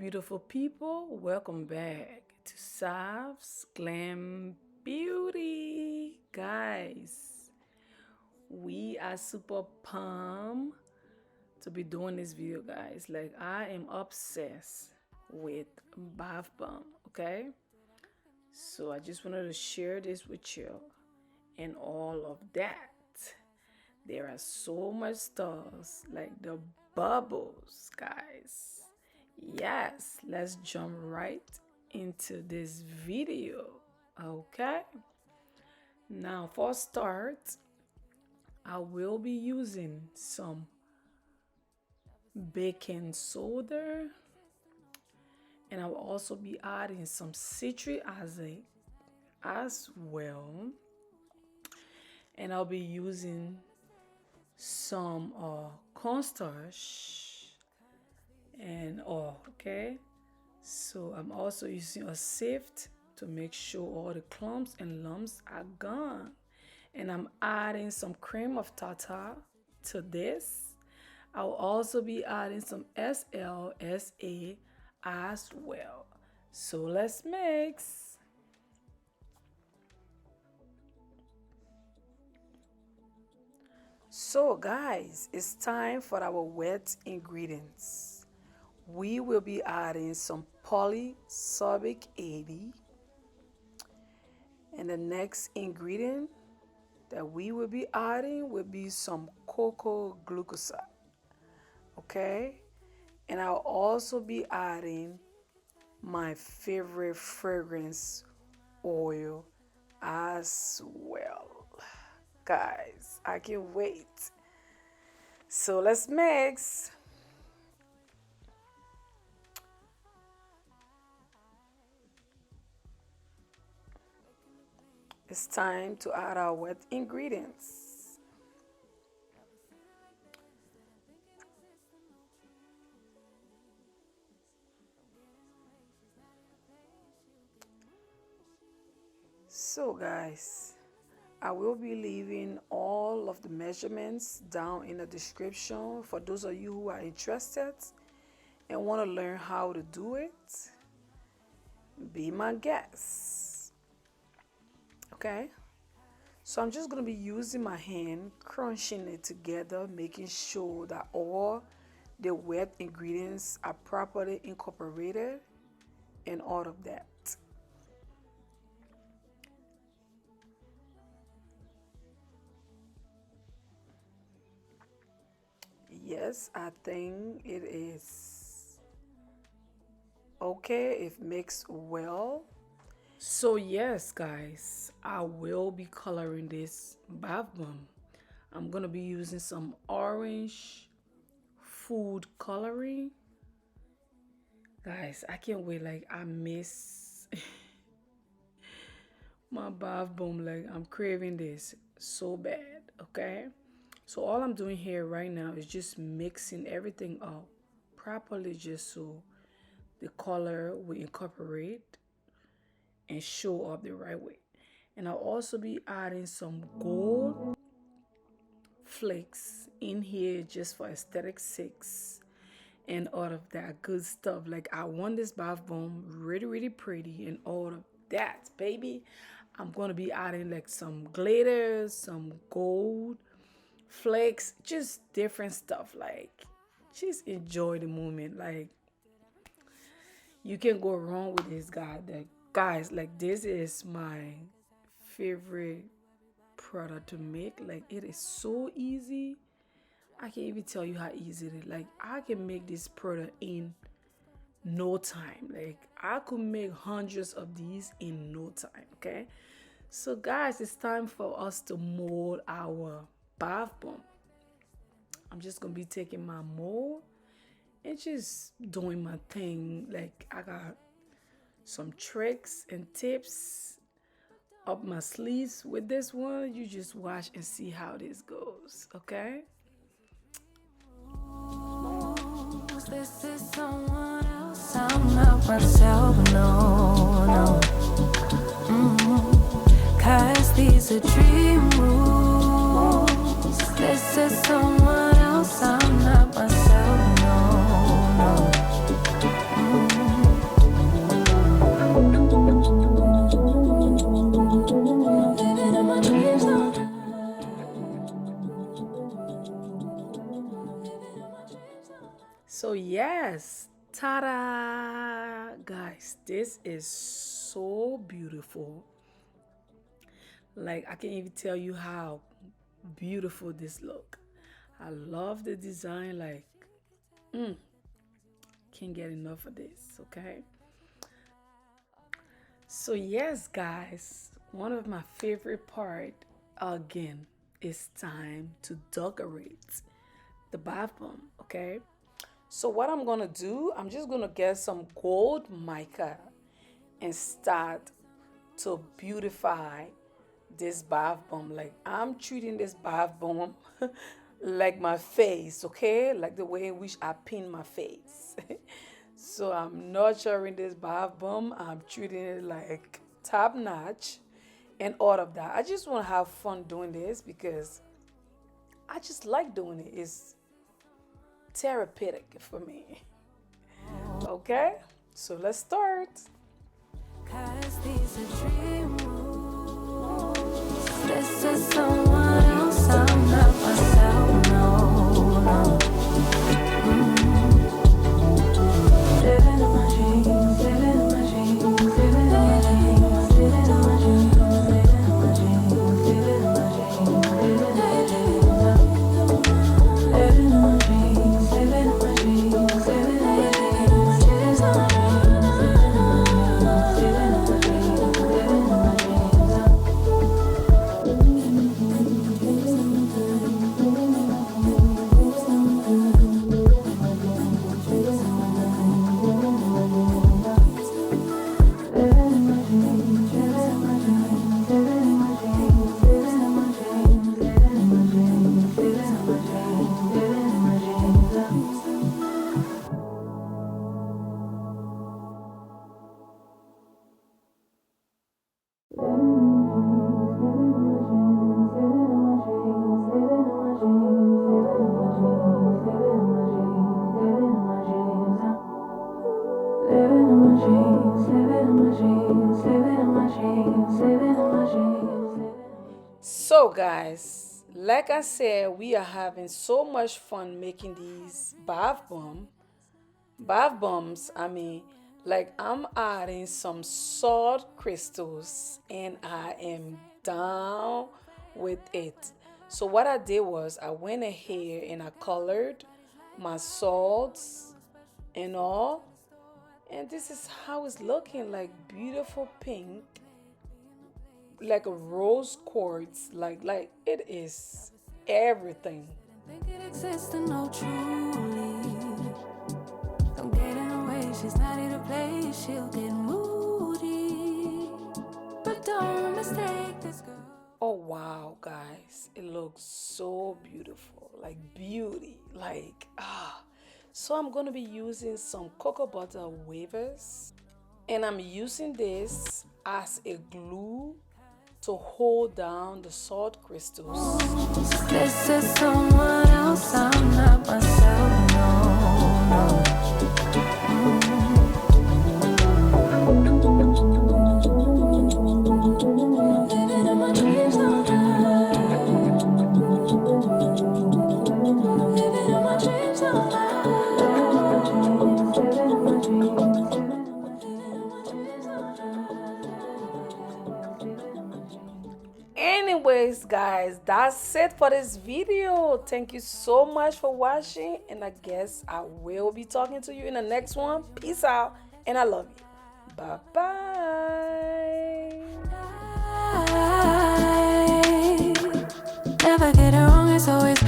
beautiful people, welcome back to Sav's Glam Beauty. Guys, we are super pumped to be doing this video, guys. Like, I am obsessed with bath bomb, okay? So I just wanted to share this with you and all of that. There are so much stars, like the bubbles, guys. Yes, let's jump right into this video. Okay, now for start, I will be using some baking soda, and I will also be adding some citric acid as well, and I'll be using some cornstarch and all. Okay, so I'm also using a sift to make sure all the clumps and lumps are gone, and I'm adding some cream of tartar to this. I'll also be adding some slsa as well. So let's mix. So guys, it's time for our wet ingredients. We will be adding some polysorbate 80, and the next ingredient that we will be adding will be some coco glucoside. Okay, and I'll also be adding my favorite fragrance oil as well. Guys, I can't wait. So let's mix. It's time to add our wet ingredients. So guys, I will be leaving all of the measurements down in the description for those of you who are interested and want to learn how to do it. Be my guest. Okay, so I'm just going to be using my hand, crunching it together, making sure that all the wet ingredients are properly incorporated and all of that. Yes, I think it is okay if mixed well. So yes, guys, I will be coloring this bath bomb. I'm gonna be using some orange food coloring. Guys, I can't wait. Like, I miss my bath bomb. Like, I'm craving this so bad. Okay, so all I'm doing here right now is just mixing everything up properly, just so the color will incorporate and show up the right way. And I'll also be adding some gold flakes in here just for aesthetic sakes and all of that good stuff. Like, I want this bath bomb really pretty and all of that, baby. I'm gonna be adding like some glitters, some gold flakes, just different stuff. Like, just enjoy the moment. Like, you can go wrong with this guy. Like, guys, like, this is my favorite product to make. Like, it is so easy. I can't even tell you how easy it is. Like, I can make this product in no time. Like, I could make hundreds of these in no time. Okay, so guys, it's time for us to mold our bath bomb. I'm just gonna be taking my mold and just doing my thing. Like, I got some tricks and tips up my sleeves with this one. You just watch and see how this goes. Okay, this is someone else. I'm not myself, no. Cause these are dream rules. This is someone else. I'm not myself, no. So yes, ta-da! Guys, this is so beautiful. Like I can't even tell you how beautiful this look. I love the design, like can't get enough of this, okay? So yes, guys, one of my favorite part again is time to decorate the bath bomb, okay? So what I'm gonna do, I'm just gonna get some gold mica and start to beautify this bath bomb. Like I'm treating this bath bomb like my face, okay? Like the way in which I pin my face. So I'm nurturing this bath bomb. I'm treating it like top notch and all of that. I just want to have fun doing this because I just like doing it. It's therapeutic for me. Okay? So let's start. 'Cause these are dream rules. This is someone else, I'm not myself, no, no. Living in my dreams, living in my dreams, living in my dreams, living in my dreams, living in my dreams, living in my dreams, living in my dreams, living in my dreams, living in my dreams, living in my dreams, living in my dreams. So, guys, like I said, we are having so much fun making these bath bombs. I mean, like I'm adding some salt crystals and I am down with it. So what I did was I went ahead and I colored my salts and all, and this is how it's looking, like beautiful pink, like a rose quartz, like it is everything. Think it exists and no truly. Don't get in her way, she's not here to play, she'll get moody. But don't mistake this girl. Oh wow, guys, it looks so beautiful, like beauty, like ah. So I'm gonna be using some cocoa butter wafers, and I'm using this as a glue to hold down the salt crystals. This is someone else, I'm not myself, no, no. Living in my dreams all night. Living in my dreams all night. Living in my dreams, living in my dreams all night. Anyways, guys, that's it for this video. Thank you so much for watching, and I guess I will be talking to you in the next one. Peace out, and I love you. Bye bye. Never get it wrong, it's always